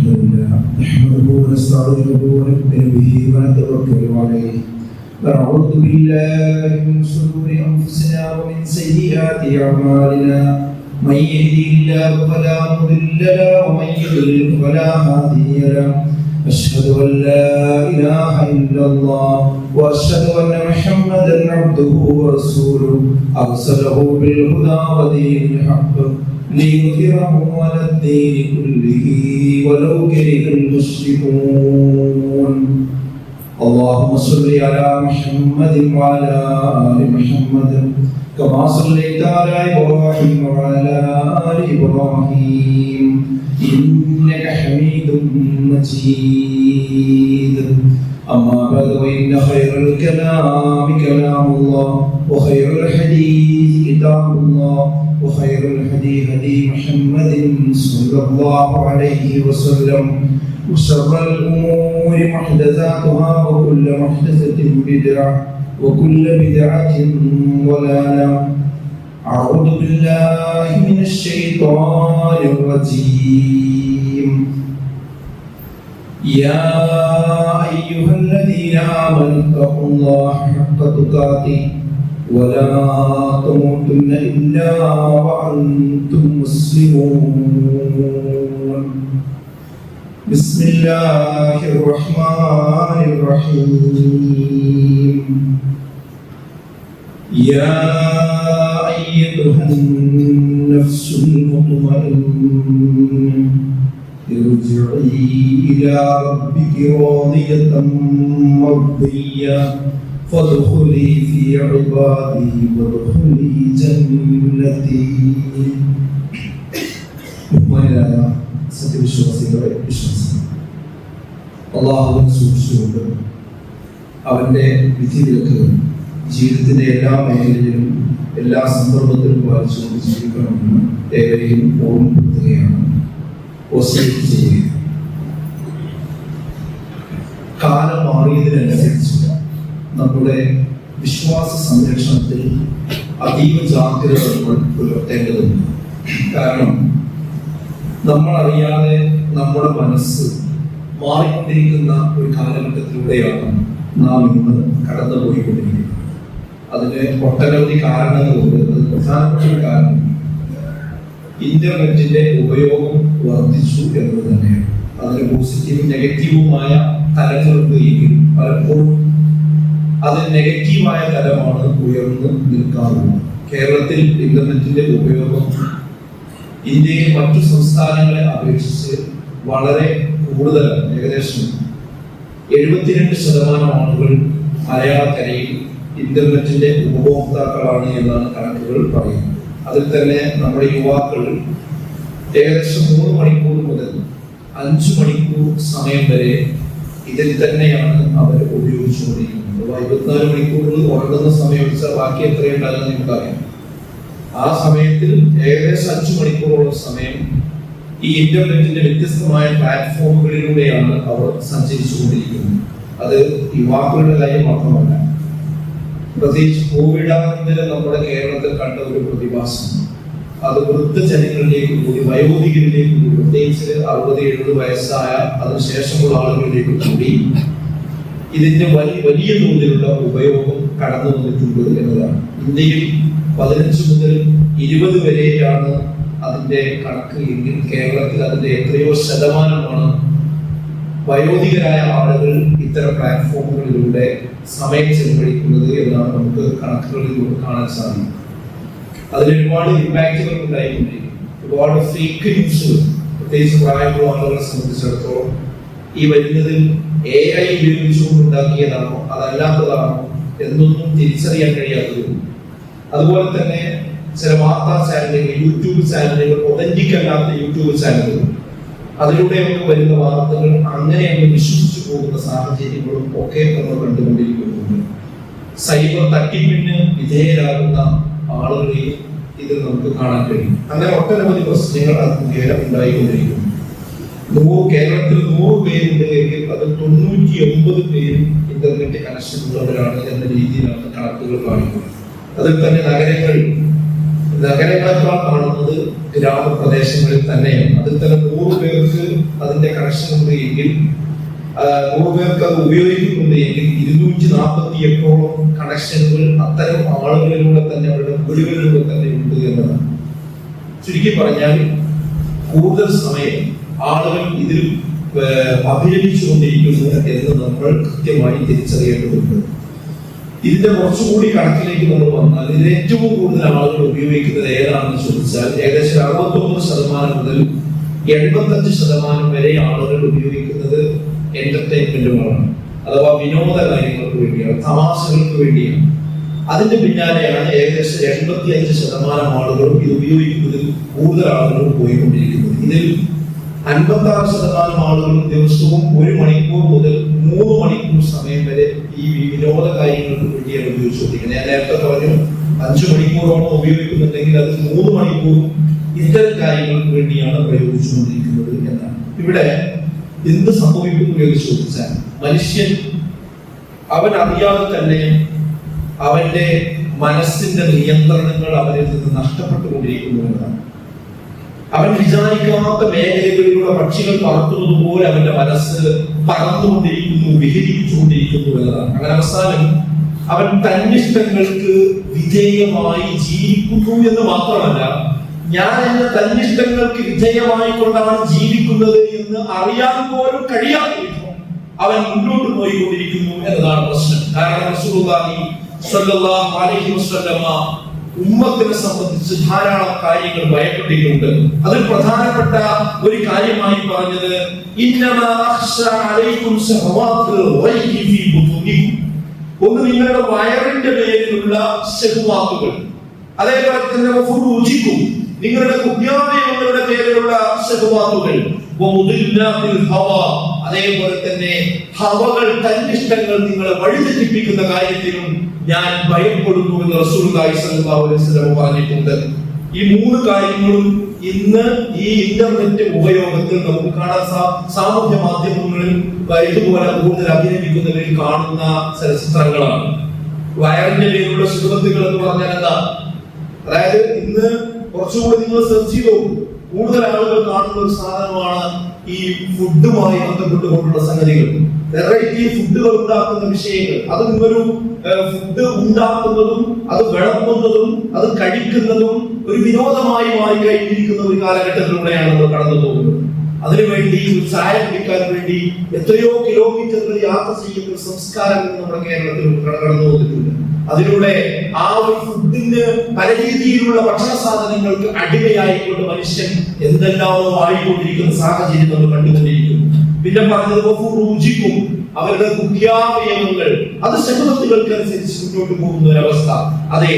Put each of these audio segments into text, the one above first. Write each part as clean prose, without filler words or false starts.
لله نحمده ونستعينه ونؤمن به ونتوكل عليه ونعوذ بالله من شرور انفسنا ومن سيئات اعمالنا من يهده الله فلا مضل له ومن يضلل فلا هادي له أشهد أن لا إله إلا الله وأشهد أن محمدا عبده ورسوله أرسله بالهدى ودين الحق ليظهره على الدين كله ولو كره المشركون اللهم صل على محمد وعلى آل محمد كما صليت على إبراهيم وعلى آل إبراهيم إنك حميد مجيد أما بعد وإن خير الكلام كلام الله وخير الحديث كتاب الله وخير الهدي هدي محمد صلى الله عليه وسلم وشر الأمور محدثاتها وكل محدثة بدعة وكل بدعة ضلالة أعوذ بالله من الشيطان الرجيم يا أيها الذين آمنوا اتقوا الله حق تقاته ولا تموتن إلا وأنتم مسلمون بسم الله الرحمن الرحيم يا أيتها النفس المطمئنة ارجعي إلى ربك راضية مرضية فادخلي في عبادي وادخلي جنتي. സത്യവിശ്വാസികളെ വിശ്വസിക്കും. അല്ലാഹുവിനെ സൂക്ഷിച്ചുകൊണ്ട് അവന്റെ വിധിവിലക്കുകൾ ജീവിതത്തിന്റെ എല്ലാ മേഖലയിലും എല്ലാ സന്ദർഭത്തിലും പാലിച്ചുകൊണ്ട് ജീവിക്കണമെന്ന് ഏവരെയും ഓർമ്മപ്പെടുത്തുകയാണ്, വസിയത്ത് ചെയ്യുക. കാലം മാറിയതിനനുസരിച്ച് നമ്മുടെ വിശ്വാസ സംരക്ഷണത്തിൽ അതീവ ജാഗ്രത പുലർത്തേണ്ടതുണ്ട്. കാരണം നമ്മൾ അറിയാതെ നമ്മുടെ മനസ്സ് മാറിക്കൊണ്ടിരിക്കുന്ന ഒരു കാലഘട്ടത്തിലൂടെയാണ് നാം ഇന്ന് കടന്നുപോയിക്കൊണ്ടിരിക്കുന്നത്. അതിന് ഒട്ടനവധി കാരണങ്ങളുണ്ട്. അത് പ്രധാനപ്പെട്ട ഒരു കാരണം ഇന്റർനെറ്റിന്റെ ഉപയോഗം വർദ്ധിച്ചു എന്നത് തന്നെയാണ്. അതിന് പോസിറ്റീവും നെഗറ്റീവുമായ തലങ്ങളുണ്ട് എങ്കിൽ പലപ്പോഴും അതിന് നെഗറ്റീവായ തലമാണ് ഉയർന്നു നിൽക്കാറുള്ളത്. കേരളത്തിൽ ഇന്റർനെറ്റിന്റെ ഉപയോഗം ഇന്ത്യയിലെ മറ്റു സംസ്ഥാനങ്ങളെ അപേക്ഷിച്ച് വളരെ കൂടുതലാണ്. ഏകദേശം 72% ആളുകൾ മലയാളക്കരയിൽ ഇന്റർനെറ്റിന്റെ ഉപഭോക്താക്കളാണ് എന്നാണ് കണക്കുകൾ പറയുന്നത്. അതിൽ തന്നെ നമ്മുടെ യുവാക്കൾ ഏകദേശം 3 മണിക്കൂർ മുതൽ 5 മണിക്കൂർ സമയം വരെ ഇതിൽ തന്നെയാണ് അവർ ഉപയോഗിച്ചുകൊണ്ടിരിക്കുന്നത്. 24 മണിക്കൂറിൽ ഉറങ്ങുന്ന സമയം വെച്ചാൽ ബാക്കി എത്രയുണ്ടാകുന്ന നമുക്കറിയാം. ആ സമയത്തിൽ ഏകദേശം 5 മണിക്കൂറോളം സമയം ഈ ഇന്റർനെറ്റിന്റെ വ്യത്യസ്തമായ പ്ലാറ്റ്ഫോമുകളിലൂടെയാണ് അവർ സഞ്ചരിച്ചുകൊണ്ടിരിക്കുന്നത്. അത് യുവാക്കളുടെ കാര്യം മാത്രമല്ല, പ്രത്യേകിച്ച് കോവിഡാനന്തരം നമ്മുടെ കേരളത്തിൽ കണ്ട ഒരു പ്രതിഭാസം അത് വൃദ്ധജനങ്ങളിലേക്ക് കൂടി, വയോധികരിലേക്ക് കൂടി, പ്രത്യേകിച്ച് 60-70 വയസ്സായ അതിനുശേഷമുള്ള ആളുകളിലേക്ക് കൂടി ഇതിന്റെ വലിയ തോതിലുള്ള ഉപയോഗം കടന്നു വന്നിട്ടുണ്ട് എന്നതാണ്. ഇന്ത്യയിൽ 15 മുതൽ 20 വരെയാണ് അതിന്റെ കണക്ക് എങ്കിൽ കേരളത്തിൽ അതിന്റെ എത്രയോ ശതമാനമാണ് വയോധികരായ ആളുകൾ ഇത്തരം പ്ലാറ്റ്ഫോമുകളിലൂടെ സമയം ചെലവഴിക്കുന്നത് എന്നാണ് നമുക്ക് കണക്കുകളിലൂടെ കാണാൻ സാധിക്കും. അതിൽ ഒരുപാട് ഇമ്പാക്റ്റുകൾ ഉണ്ടായിക്കൊണ്ടിരിക്കും. ഒരുപാട് ഫേക്ക് ന്യൂസുകൾ, പ്രത്യേകിച്ച് പ്രായമുള്ള ആളുകളെ സംബന്ധിച്ചിടത്തോളം ഈ വരുന്നതിൽ AI ഉപയോഗിച്ചുകൊണ്ട് ഉണ്ടാക്കിയതാണോ അതല്ലാത്തതാണോ എന്നൊന്നും തിരിച്ചറിയാൻ കഴിയാത്തതും. അതുപോലെ തന്നെ ചില വാർത്താ ചാനലുകൾ, യൂട്യൂബ് ചാനലുകൾ, ഒതന്റിക് അല്ലാത്ത യൂട്യൂബ് ചാനലുകൾ, അതിലൂടെയൊക്കെ വരുന്ന വാർത്തകൾ അങ്ങനെയൊക്കെ വിശ്വസിച്ചു പോകുന്ന സാഹചര്യങ്ങളും ഒക്കെ നമ്മൾ കണ്ടുകൊണ്ടിരിക്കുന്നുണ്ട്. സൈബർ തട്ടിപ്പിന് വിധേയരാകുന്ന ആളുകളെയും ഇതിൽ നമുക്ക് കാണാൻ കഴിയും. അങ്ങനെ ഒട്ടനവധി പ്രശ്നങ്ങൾ അത് മുഖേന ഉണ്ടായിക്കൊണ്ടിരിക്കുന്നു. കേരളത്തിൽ 100 പേരുണ്ട് എങ്കിൽ അത് 99 പേരും ഇന്റർനെറ്റ് കണക്ഷൻ ഉള്ളവരാണ് എന്ന രീതിയിലാണ് കണക്കുകൾ കാണിക്കുന്നത്. അതിൽ തന്നെ നഗരങ്ങളെക്കാൾ കാണുന്നത് ഗ്രാമപ്രദേശങ്ങളിൽ തന്നെയാണ്. അതിൽ തന്നെ 100 പേർക്ക് അതിന്റെ കണക്ഷൻ ഉണ്ട് എങ്കിൽ 100 പേർക്ക് അത് ഉപയോഗിക്കുന്നുണ്ട് എങ്കിൽ 248ഓളം കണക്ഷനുകൾ അത്തരം ആളുകളിലൂടെ തന്നെ അവരുടെ വീടുകളിലൂടെ തന്നെ ഉണ്ട് എന്നതാണ്. ചുരുക്കി പറഞ്ഞാൽ കൂടുതൽ സമയം ആളുകൾ ഇതിൽ അഭിനയിച്ചുകൊണ്ടിരിക്കുന്നു എന്ന് നമ്മൾ കൃത്യമായി തിരിച്ചറിയേണ്ടതുണ്ട്. ഇതിന്റെ കുറച്ചുകൂടി കണക്കിലേക്ക് നമ്മൾ വന്നാൽ ഇതിൽ ഏറ്റവും കൂടുതൽ ആളുകൾ ഉപയോഗിക്കുന്നത് ഏതാണെന്ന് ചോദിച്ചാൽ ഏകദേശം 69% മുതൽ 75% വരെ ആളുകൾ ഉപയോഗിക്കുന്നത് എന്റർടൈൻമെന്റുകളാണ്, അഥവാ വിനോദ കാര്യങ്ങൾക്ക് വേണ്ടിയാണ്, തമാശകൾക്ക് വേണ്ടിയാണ്. അതിന്റെ പിന്നാലെയാണ് ഏകദേശം 85% ആളുകളും ഇത് ഉപയോഗിക്കുന്നതിൽ കൂടുതൽ ആളുകളും പോയിക്കൊണ്ടിരിക്കുന്നത്. ഇതിൽ 56% ആളുകളും ദിവസവും 1 മണിക്കൂർ മുതൽ 3 മണിക്കൂർ സമയം വരെ ഈ വിനോദ കാര്യങ്ങൾക്ക് വേണ്ടിയാണ് ഉപയോഗിച്ചുകൊണ്ടിരിക്കുന്നത്. ഞാൻ നേരത്തെ പറഞ്ഞു 5 മണിക്കൂറോളം ഉപയോഗിക്കുന്നുണ്ടെങ്കിൽ അത് 3 മണിക്കൂറും ഇത്തരം കാര്യങ്ങൾക്ക് വേണ്ടിയാണ് പ്രയോഗിച്ചുകൊണ്ടിരിക്കുന്നത് എന്നാണ്. ഇവിടെ എന്ത് സംഭവിക്കുന്നു എന്ന് ചോദിച്ചാൽ മനുഷ്യൻ അവൻ അറിയാതെ തന്നെ അവന്റെ മനസ്സിന്റെ നിയന്ത്രണങ്ങൾ അവനിൽ നിന്ന് നഷ്ടപ്പെട്ടുകൊണ്ടിരിക്കുന്നു എന്നതാണ്. അവൻ വിചാരിക്കാത്ത മേഖലകളിലൂടെ പക്ഷികൾ പറക്കുന്നത് പോലെ അവന്റെ മനസ്സ് പറന്നുകൊണ്ടിരിക്കുന്നു, വിഹരിച്ചുകൊണ്ടിരിക്കുന്നു എന്നതാണ്. അങ്ങനെ അവസാനം അവൻ തന്നിഷ്ടങ്ങൾക്ക് വിധേയമായി ജീവിക്കുന്നു എന്ന് മാത്രമല്ല, ഞാൻ എന്റെ തന്നിഷ്ടങ്ങൾക്ക് വിധേയമായി കൊണ്ടാണ് ജീവിക്കുന്നത് എന്ന് അറിയാൻ പോലും കഴിയാതെ അവൻ മുന്നോട്ട് പോയിക്കൊണ്ടിരിക്കുന്നു എന്നതാണ് പ്രശ്നം. കാരണം റസൂലുള്ളാഹി സ്വല്ലല്ലാഹു അലൈഹി വസല്ലമ ഉമ്മത്തിനെ സംബന്ധിച്ച് ധാരാളം കാര്യങ്ങൾ ഭയപ്പെട്ടിട്ടുണ്ട്. അതിൽ പ്രധാനപ്പെട്ട ഒരു കാര്യമായി പറഞ്ഞത് ഇന്നമാ അഖ്ശാ അലൈക്കും ശഹവാത്തുൽ ഗൈബി ഫീ ബുതൂനിക്കും, ഒന്ന് നിങ്ങളുടെ വയറിന്റെ പേരിലുള്ള ശഹവാത്തുകൾ, അതേപോലെ തന്നെ ഫുറൂജിക്കും, നിങ്ങളുടെ കുഞ്ഞാവയവങ്ങളുടെ പേരിലുള്ള ശഹവാത്തുകൾ, വമുദില്ലാത്തിൽ ഹവാ, അതേപോലെ തന്നെ ഹവകൾ, തന്നിഷ്ടങ്ങൾ നിങ്ങളെ വഴിതെറ്റിപ്പിക്കുന്ന കാര്യത്തിലും ഞാൻ ഭയപ്പെടുന്നു എന്ന് റസൂലുള്ളാഹി സ്വല്ലല്ലാഹു അലൈഹി വസല്ലം പറഞ്ഞിട്ടുണ്ട്. ഈ 3 കാര്യങ്ങളും ഇന്ന് ഈ ഇന്റർനെറ്റ് ഉപയോഗത്തിൽ നമുക്ക് കാണാൻ സാമൂഹ്യ മാധ്യമങ്ങളിൽ ഇതുപോലെ കൂടുതൽ അഭിനയിക്കുന്നവരിൽ കാണുന്ന ചിത്രങ്ങളാണ്. വയറിന്റെ പേരിലുള്ള സുഹൃത്തുക്കൾ എന്ന് പറഞ്ഞാൽ എന്താ? അതായത് ഇന്ന് കുറച്ചുകൂടി നിങ്ങൾ സെർച്ച് ചെയ്തു കൂടുതൽ ആളുകൾ കാണുന്ന ഒരു സാധനമാണ് ഈ ഫുഡുമായി ബന്ധപ്പെട്ടുകൊണ്ടുള്ള സംഗതികൾ, വെറൈറ്റി ഫുഡുകൾ ഉണ്ടാക്കുന്ന വിഷയങ്ങൾ. അത് നിങ്ങളൊരു ഫുഡ് ഉണ്ടാക്കുന്നതും അത് വിളമ്പുന്നതും അത് കഴിക്കുന്നതും ഒരു വിനോദമായി മാറി കഴിഞ്ഞിരിക്കുന്ന ഒരു കാലഘട്ടത്തിലൂടെയാണ് നമ്മൾ കടന്നു പോകുന്നത്. അതിനുവേണ്ടി ഒരു ചായ കുടിക്കാൻ വേണ്ടി എത്രയോ കിലോമീറ്ററുകൾ യാത്ര ചെയ്യുന്ന ഒരു സംസ്കാരം നമ്മുടെ കേരളത്തിൽ കടന്നു വന്നിട്ടുണ്ട്. അതിലൂടെ ആ ഒരു ഫുഡിന് പല രീതിയിലുള്ള ഭക്ഷണ സാധനങ്ങൾക്ക് അടിമയായിക്കൊണ്ട് മനുഷ്യൻ എന്തെല്ലാമോ ആയിക്കൊണ്ടിരിക്കുന്ന സാഹചര്യം നമ്മൾ കണ്ടുകൊണ്ടിരിക്കുന്നു. പിന്നെ പറഞ്ഞത് രുചിക്കും അവരുടെ കുഖ്യാവയവങ്ങൾ അത് ശബ്ദത്തുകൾക്ക് അനുസരിച്ച് മുന്നോട്ട് പോകുന്ന ഒരവസ്ഥ. അതെ,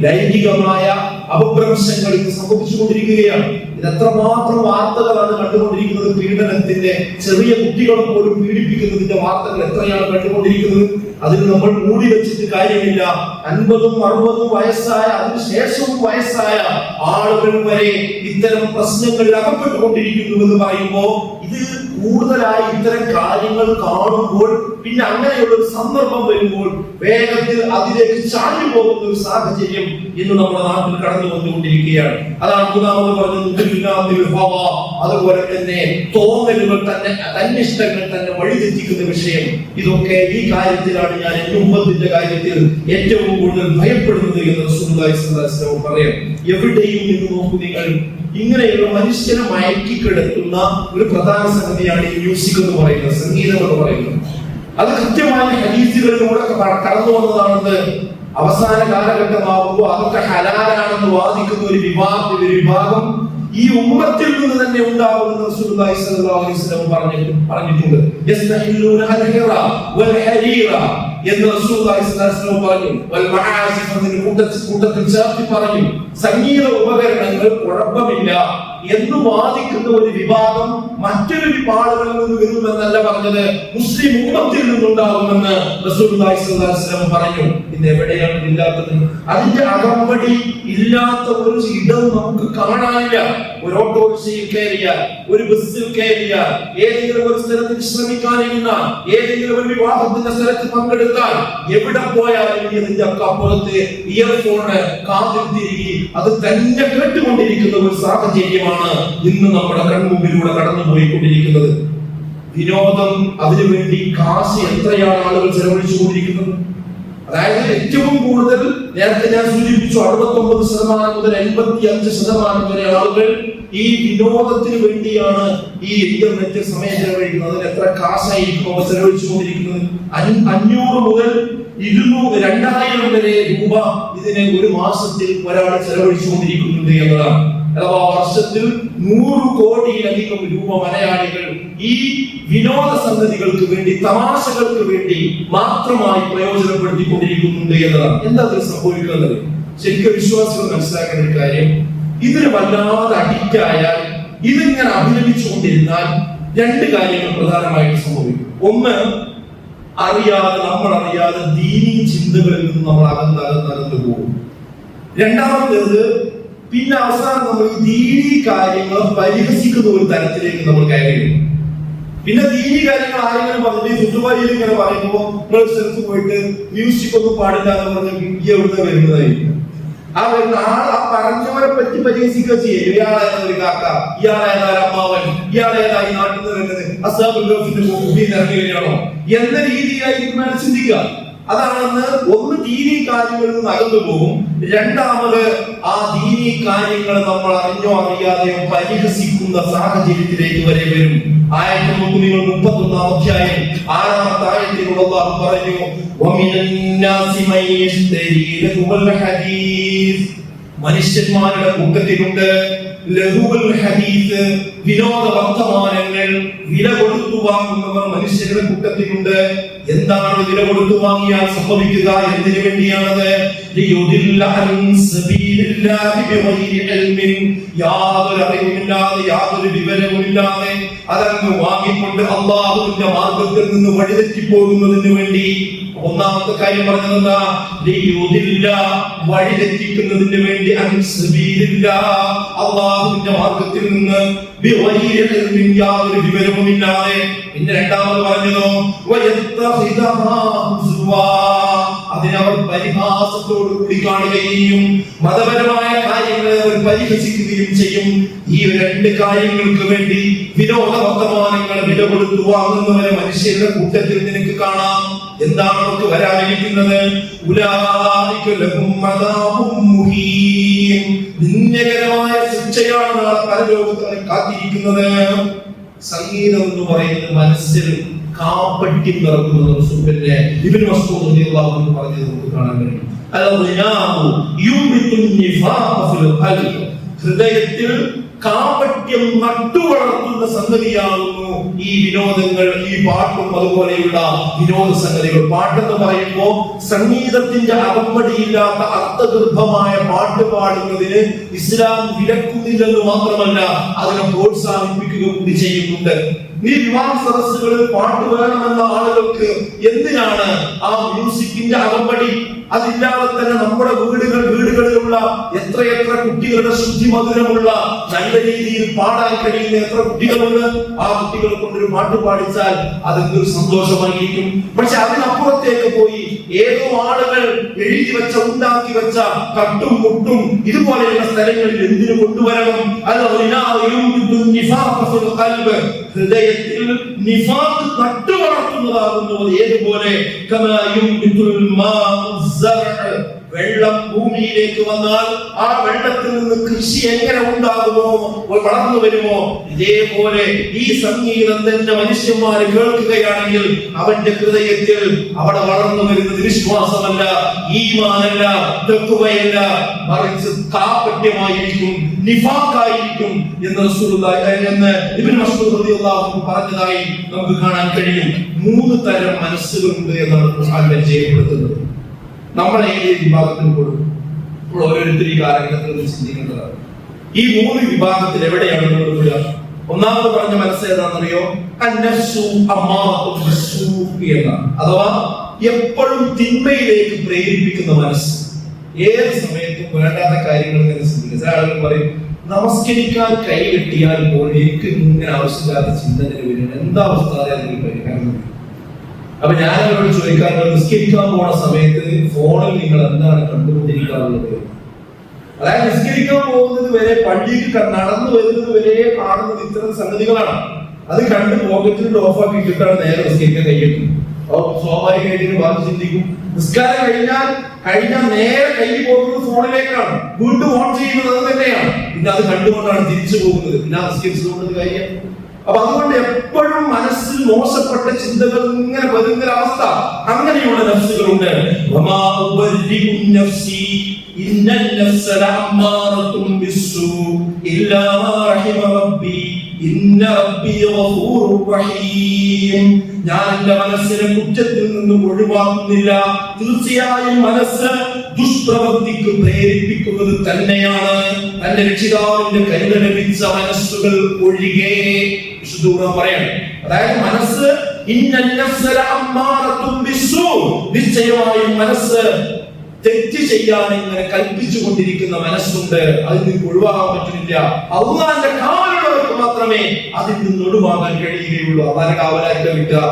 ലൈംഗികമായ അപഭ്രംശങ്ങൾ ഇത് സംഭവിച്ചുകൊണ്ടിരിക്കുകയാണ്. ഇത് എത്രമാത്രം വാർത്തകളാണ് കണ്ടുകൊണ്ടിരിക്കുന്നത്. പീഡനത്തിന്റെ, ചെറിയ കുട്ടികളെ പോലും പീഡിപ്പിക്കുന്നതിന്റെ വാർത്തകൾ എത്രയാണ് കണ്ടുകൊണ്ടിരിക്കുന്നത്. അതിന് നമ്മൾ മൂടി വെച്ചിട്ട് കാര്യമില്ല. 50ഉം 60ഉം വയസ്സായ, അതിനുശേഷവും വയസ്സായ ആളുകൾ വരെ ഇത്തരം പ്രശ്നങ്ങളിൽ അകപ്പെട്ടുകൊണ്ടിരിക്കുന്നു എന്ന് പറയുമ്പോൾ ഇത് കൂടുതലായി ഇത്തരം കാര്യങ്ങൾ കാണുമ്പോൾ പിന്നെ അങ്ങനെയുള്ള ഒരു സന്ദർഭം വരുമ്പോൾ വേഗത്തിൽ അതിലേക്ക് ചാടി പോകുന്ന ഒരു സാഹചര്യം ഇന്ന് നമ്മുടെ നാട്ടിൽ കടന്നു വന്നുകൊണ്ടിരിക്കുകയാണ്. അതാണ് മൂന്നാമത് പറഞ്ഞത്. അതുപോലെ തന്നെ തോന്നലുകൾ തന്നെ, തന്നിഷ്ടങ്ങൾ തന്നെ വഴിതെറ്റിക്കുന്ന വിഷയം. ഇതൊക്കെ ഈ കാര്യത്തിലാണ് ഞാൻ എന്റെ ഉമ്മത്തിന്റെ കാര്യത്തിൽ ഏറ്റവും കൂടുതൽ ഭയപ്പെടുന്നത് എന്ന് റസൂലുള്ളാഹി സ്വല്ലല്ലാഹു അലൈഹി വസല്ലം പറയാം. എവിടെയും നിന്ന് നോക്കൂ നിങ്ങൾ, ഇങ്ങനെയുള്ള മനുഷ്യനെ മയക്കി കിടത്തുന്ന ഒരു പ്രധാന സംഗതിയാണ് ഈ മ്യൂസിക് എന്ന് പറയുന്നത്, സംഗീതം എന്ന് പറയുന്നത്. അത് കൃത്യമായ ഹദീസുകളിലൂടെ കടന്നു വന്നതാണെന്ന് അവസാന കാലഘട്ടമാകുമ്പോൾ അതൊക്കെ ഹലാലാണെന്ന് വാദിക്കുന്ന ഒരു വിഭാഗം ഈ ഉമ്മത്തിൽ നിന്ന് തന്നെ ഉണ്ടാകുമെന്ന് റസൂലുള്ളാഹി സ്വല്ലല്ലാഹു അലൈഹി വസല്ലം പറഞ്ഞിട്ടുണ്ട്. യസ്തഹില്ലൂന അൽ-ഹിറ വൽ ഹരീറ എന്ന് റസൂലുള്ളാഹി സ്വല്ലല്ലാഹു അലൈഹി വസല്ലം പറഞ്ഞു. വൽ മആസിഫ് എന്നതിന് കൂട്ടത്തിൽ ചേർത്ത് പറഞ്ഞു. സംഗീത ഉപകരണങ്ങൾ കുഴപ്പമില്ല എന്ന് വാദിക്കുന്ന ഒരു വിഭാഗം മറ്റൊരു വിഭാഗങ്ങളിൽ നിന്ന് വരുമെന്നല്ല പറഞ്ഞത്, മുസ്ലിം ഉമ്മത്തിൽ നിന്നുണ്ടാകുമെന്ന് റസൂലുള്ളാഹി സ്വല്ലല്ലാഹു അലൈഹി വസല്ലം പറഞ്ഞു. ഇത് എവിടെയാണ് ഇല്ലാത്തത്? അതിന്റെ അകമ്പടി ഇല്ലാത്ത ഒരു ഇടം നമുക്ക് കാണാനില്ല. ഒരു ഓട്ടോറിക്ഷയിൽ കയറിയാൽ, ഒരു ബസ്സിൽ കയറിയാൽ, ഏതെങ്കിലും ഒരു സ്ഥലത്ത് വിശ്രമിക്കാനിരുന്നാൽ, ഏതെങ്കിലും ഒരു വിവാഹത്തിന്റെ സ്ഥലത്ത് പങ്കെടുത്താൽ, എവിടെ പോയാലും ഇതിന്റെ അപ്പുറത്ത് ഇയർഫോണ് കാതിൽ തിരികെ അത് തന്നെ കേട്ടുകൊണ്ടിരിക്കുന്ന ഒരു സാഹചര്യമാണ് ഇന്ന് നമ്മുടെ കൺമുമ്പിലൂടെ കടന്നു പോയിക്കൊണ്ടിരിക്കുന്നത്. വിനോദം, അതിനുവേണ്ടി കാശ് എത്രയാണ് ആളുകൾ ചെലവഴിച്ചുകൊണ്ടിരിക്കുന്നത്. അതായത് ഏറ്റവും കൂടുതൽ നേരത്തെ ഞാൻ സൂചിപ്പിച്ചു 69% മുതൽ 85% വരെ ആളുകൾ ഈ വിനോദത്തിന് വേണ്ടിയാണ് ഈ ഇന്റർനെറ്റ് സമയം ചെലവഴിക്കുന്നത്. അതിന് എത്ര കാശായിരിക്കും അവർ ചെലവഴിച്ചുകൊണ്ടിരിക്കുന്നത്? 500 മുതൽ 200, 2000 വരെ രൂപ ഇതിന് ഒരു മാസത്തിൽ ഒരാൾ ചെലവഴിച്ചുകൊണ്ടിരിക്കുന്നുണ്ട് എന്നതാണ്. അഥവാ വർഷത്തിൽ 100 കോടിയിലധികം രൂപ മലയാളികൾ ഈ വിനോദ സംഗതികൾക്ക് വേണ്ടി, തമാശകൾക്ക് വേണ്ടി മാത്രമായി പ്രയോജനപ്പെടുത്തിക്കൊണ്ടിരിക്കുന്നുണ്ട് എന്നതാണ്. എന്താ അതിൽ സംഭവിക്കുന്നത്? ശരിക്കും വിശ്വാസികൾ മനസ്സിലാക്കേണ്ട ഒരു കാര്യം, ഇതിന് വല്ലാതെ അഡിക്റ്റ് ആയാൽ, ഇതിങ്ങനെ അഭിനയിച്ചുകൊണ്ടിരുന്നാൽ 2 കാര്യങ്ങൾ പ്രധാനമായിട്ട് സംഭവിക്കും. ഒന്ന്, നമ്മൾ അറിയാതെ ദീനീ ചിന്തകളിൽ നിന്ന് നമ്മൾ അകന്നു പോകും. രണ്ടാമത്തേത്, പിന്നെ അവസാനം നമ്മൾ ദീനീ കാര്യങ്ങൾ പരിഹസിക്കുന്ന ഒരു തരത്തിലേക്ക് നമ്മൾ കയറി. പിന്നെ ദീനീ കാര്യങ്ങൾ ആരെങ്കിലും പറഞ്ഞിട്ട് ചുറ്റുപാടിയിൽ ഇങ്ങനെ പറയുമ്പോൾ നിങ്ങൾ സ്ഥലത്ത് പോയിട്ട് മ്യൂസിക് ഒന്നും പാടില്ല എന്ന് പറഞ്ഞ് എവിടുന്ന് വരുന്നതായിരിക്കും. ആ വരുന്ന ആ പറഞ്ഞവരെ പറ്റി പരിഹസിക്കുക ചെയ്യും. ഇയാളേതാ ഒരു കാക്ക, ഇയാളേതാ അമ്മാവൻ, ഇയാളേതാ ഈ നാട്ടിൽ നിന്ന് വരുന്നത്, അസാബുൽ ഇറങ്ങി വരികയാണോ എന്ന രീതിയിലായിരിക്കും ചിന്തിക്കുക. അതാണെന്ന് ഒന്ന് ദീനീ കാര്യങ്ങളിൽ നിന്ന് അകന്നു പോകും. രണ്ടാമത് ആ ദീനീ കാര്യങ്ങൾ നമ്മൾ അറിഞ്ഞോ അറിയാതെയോ പരിഹസിക്കുന്ന സാഹചര്യത്തിലേക്ക് വരെ വരും. ആയത്ത് നോക്കൂ നിങ്ങൾ, 31-ാം അധ്യായം 6-ാമത്തെ ആയത്തിൽ അല്ലാഹു പറഞ്ഞു, വമിനന്നാസി മൻ യശ്തരി ലഹുൽ ഹദീസ്, മനുഷ്യന്മാരുടെ കൂട്ടത്തിലുണ്ട് ലഹുൽ ഹദീസ്, വിനോദ വർത്തമാനങ്ങൾ വില കൊടുത്തു വാങ്ങുന്നവർ മനുഷ്യരുടെ കൂട്ടത്തിലുണ്ട്. എന്താണ് വില കൊടുത്തു വാങ്ങിയാൽ സംഭവിക്കുക? എന്തിനു വേണ്ടിയാണത്? യാതൊരു അറിവുമില്ലാതെ, യാതൊരു വിവരവുമില്ലാതെ അതങ്ങ് വാങ്ങിക്കൊണ്ട് അള്ളാഹുവിന്റെ മാർഗത്തിൽ നിന്ന് വഴിതെറ്റി പോകുന്നതിന് വേണ്ടി. ഒന്നാമത്തെ കാര്യം പറഞ്ഞതെന്താ? വഴിതെറ്റിക്കുന്നതിന് വേണ്ടി, അള്ളാഹുവിന്റെ മാർഗത്തിൽ നിന്ന് യാതൊരു വിവരവുമില്ലാതെ. പിന്നെ രണ്ടാമത് പറഞ്ഞതോ, അതിനവർ പരിഹാസത്തോടു കൂടി കാണുകയും മതപരമായ കാര്യങ്ങളെ അവർ പരിഹസിക്കുകയും ചെയ്യും. ഈ 2 കാര്യങ്ങൾക്ക് വേണ്ടി വിനോദ വർത്തമാനങ്ങൾ വില കൊടുത്തു വാങ്ങുന്നവരെ മനുഷ്യരുടെ കൂട്ടത്തിൽ നിനക്ക് കാണാം. എന്താണ് അവർക്ക് വരാനിരിക്കുന്നത്? നിന്ദകരമായ ശിക്ഷയാണ് നാളെ പരലോകത്ത് കാത്തിരിക്കുന്നത്. സംഗീതം എന്ന് പറയുന്നത് മനസ്സിൽ കാപ്പട്ടി നിറക്കുന്നത് റസൂലിന്റെ ഇബ്നു മസ്ഊദ് റളിയല്ലാഹു അൻഹു പറഞ്ഞത് നമുക്ക് കാണാൻ കഴിയും. ഹൃദയത്തിൽ കാപട്യം നട്ടുവളർത്തുന്ന സംഗതിയാകുന്നു ഈ വിനോദങ്ങൾ, ഈ പാട്ടും അതുപോലെയുള്ള വിനോദ സംഗതികൾ. പാട്ടെന്ന് പറയുമ്പോൾ സംഗീതത്തിന്റെ അകമ്പടിയില്ലാത്ത അർത്ഥഗർഭമായ പാട്ട് പാടുന്നതിന് ഇസ്ലാം വിലക്കുന്നില്ലെന്ന് മാത്രമല്ല, അതിനെ പ്രോത്സാഹിപ്പിക്കുക കൂടി ചെയ്യുന്നുണ്ട്. ഈ വിവാഹ സദസ്സുകളിൽ പാട്ട് വേണമെന്ന ആളുകൾക്ക് എന്തിനാണ് ആ മ്യൂസിക്കിന്റെ അകമ്പടി? അതില്ലാതെ തന്നെ നമ്മുടെ വീടുകളിലുള്ള എത്രയെത്ര കുട്ടികളുടെ ശുദ്ധിമധുരമുള്ള നല്ല രീതിയിൽ പാടാൻ കഴിയുന്ന എത്ര കുട്ടികളുണ്ട്. ആ കുട്ടികളെ കൊണ്ടൊരു പാട്ട് പാടിച്ചാൽ അതെന്തൊരു സന്തോഷമായിരിക്കും. പക്ഷെ അതിനപ്പുറത്തേക്ക് പോയി ഏതോ ആളുകൾ എഴുതി വെച്ച, ഉണ്ടാക്കി വെച്ച കട്ടും മുട്ടും ഇതുപോലെയുള്ള സ്ഥലങ്ങളിൽ എന്തിനു കൊണ്ടുവരണം? ഹൃദയത്തിൽ നിഫാഖ് നട്ടുവളർത്തുന്നതാകുന്നു. ഏതുപോലെ വെള്ളം ഭൂമിയിലേക്ക് വന്നാൽ ആ വെള്ളത്തിൽ നിന്ന് കൃഷി എങ്ങനെ ഉണ്ടാകുമോ, വളർന്നു വരുമോ, ഇതേപോലെ ഈ സംഗീതം തന്നെ മനുഷ്യന്മാർ കേൾക്കുകയാണെങ്കിൽ അവന്റെ ഹൃദയത്തിൽ അവിടെ വളർന്നു വരുന്നത് വിശ്വാസമല്ല, ഈമാനല്ല, തഖ്വയല്ല, മറിച്ച് കാപട്യമായിരിക്കും, നിഫാഖായിരിക്കും എന്ന് ഇബ്നു മസ്ഊദ് റളിയല്ലാഹു അൻഹു പറഞ്ഞതായി നമുക്ക് കാണാൻ കഴിയും. 3 തരം മനസ്സുകളുണ്ട് എന്നാണ് ഖുർആൻ പരിചയപ്പെടുത്തുന്നത്. നമ്മളെ ഈ വിഭാഗത്തിൽ കൊടുക്കും ഓരോരുത്തർ ഈ കാലഘട്ടത്തിൽ ചിന്തിക്കേണ്ടതാണ്. ഈ 3 വിഭാഗത്തിൽ എവിടെയാണ് നമ്മൾ വരിക? ഒന്നാമത് പറഞ്ഞ മനസ്സ് ഏതാണെന്നറിയോ? അഥവാ എപ്പോഴും തിന്മയിലേക്ക് പ്രേരിപ്പിക്കുന്ന മനസ്സ്. ഏത് സമയത്തും വേണ്ടാത്ത കാര്യങ്ങൾ ഇങ്ങനെ ചിന്തിക്കുക. ചില ആളുകൾ പറയും, നമസ്കരിക്കാൻ കൈ കെട്ടിയാൽ പോലും എനിക്ക് ഇങ്ങനെ ആവശ്യമില്ലാത്ത ചിന്തകൾ വരും, എന്താ അവസ്ഥ പരിഹാരം? അപ്പൊ ഞാൻ അവരോട് ചോദിക്കാറുള്ളത്, നിസ്കരിക്കാൻ പോണ സമയത്ത് ഫോണിൽ നിങ്ങൾ എന്താണ് കണ്ടുകൊണ്ടിരിക്കാറുള്ളത്? അതായത് നിസ്കരിക്കാൻ പോകുന്നത് വരെ, പള്ളിക്ക് നടന്നു വരുന്നത് വരെ കാണുന്നത് ഇത്തരം സംഗതികളാണ്. അത് കണ്ട് പോക്കറ്റിൽ ഓഫാക്കി ഇട്ടിട്ടാണ് നേരെ നിസ്കരിക്കാൻ കഴിയുന്നത്. അപ്പൊ സ്വാഭാവികമായിട്ട് ബാക്കി ചിന്തിക്കും, നിസ്കാരം കഴിഞ്ഞാൽ നേരെ കൈ പോകുന്നത് ഫോണിലേക്കാണ്, വീണ്ടും ഓൺ ചെയ്യുന്നത് അത് തന്നെയാണ്. പിന്നെ അത് കണ്ടുകൊണ്ടാണ് തിരിച്ചു പോകുന്നത്, പിന്നെ നിസ്കരിച്ചുകൊണ്ട് കാര്യം. അപ്പൊ അതുകൊണ്ട് എപ്പോഴും മനസ്സിൽ മോശപ്പെട്ട ചിന്തകൾ ഇങ്ങനെ വരുന്ന അവസ്ഥ, അങ്ങനെയുള്ള നഫ്സുകളുണ്ട്. ഞാൻ എന്റെ മനസ്സിനെ കുറ്റത്തിൽ നിന്നും ഒഴിവാക്കുന്നില്ല. തീർച്ചയായും മനസ്സ് ദുഷ്പ്രവൃത്തിക്ക് പ്രേരിപ്പിക്കുന്നത് തന്നെയാണ്, തന്റെ രക്ഷിതാവിന്റെ കരുണ ലഭിച്ച മനസ്സുകൾ ഒഴികെ. വിശുദ്ധ പറയണം, അതായത് മനസ്സ് നിശ്ചയമായും മനസ്സ് തെറ്റ് ചെയ്യാൻ ഇങ്ങനെ കൽപ്പിച്ചു കൊണ്ടിരിക്കുന്ന മനസ്സുണ്ട്. അതിൽ നിന്ന് ഒഴിവാകാൻ പറ്റുന്നില്ല. അള്ളാന്റെ കാവലുള്ളവർക്ക് മാത്രമേ അതിൽ നിന്ന് ഒഴിവാകാൻ കഴിയുകയുള്ളൂ. അള്ളാന്റെ കാവലായിട്ട് കിട്ടുക,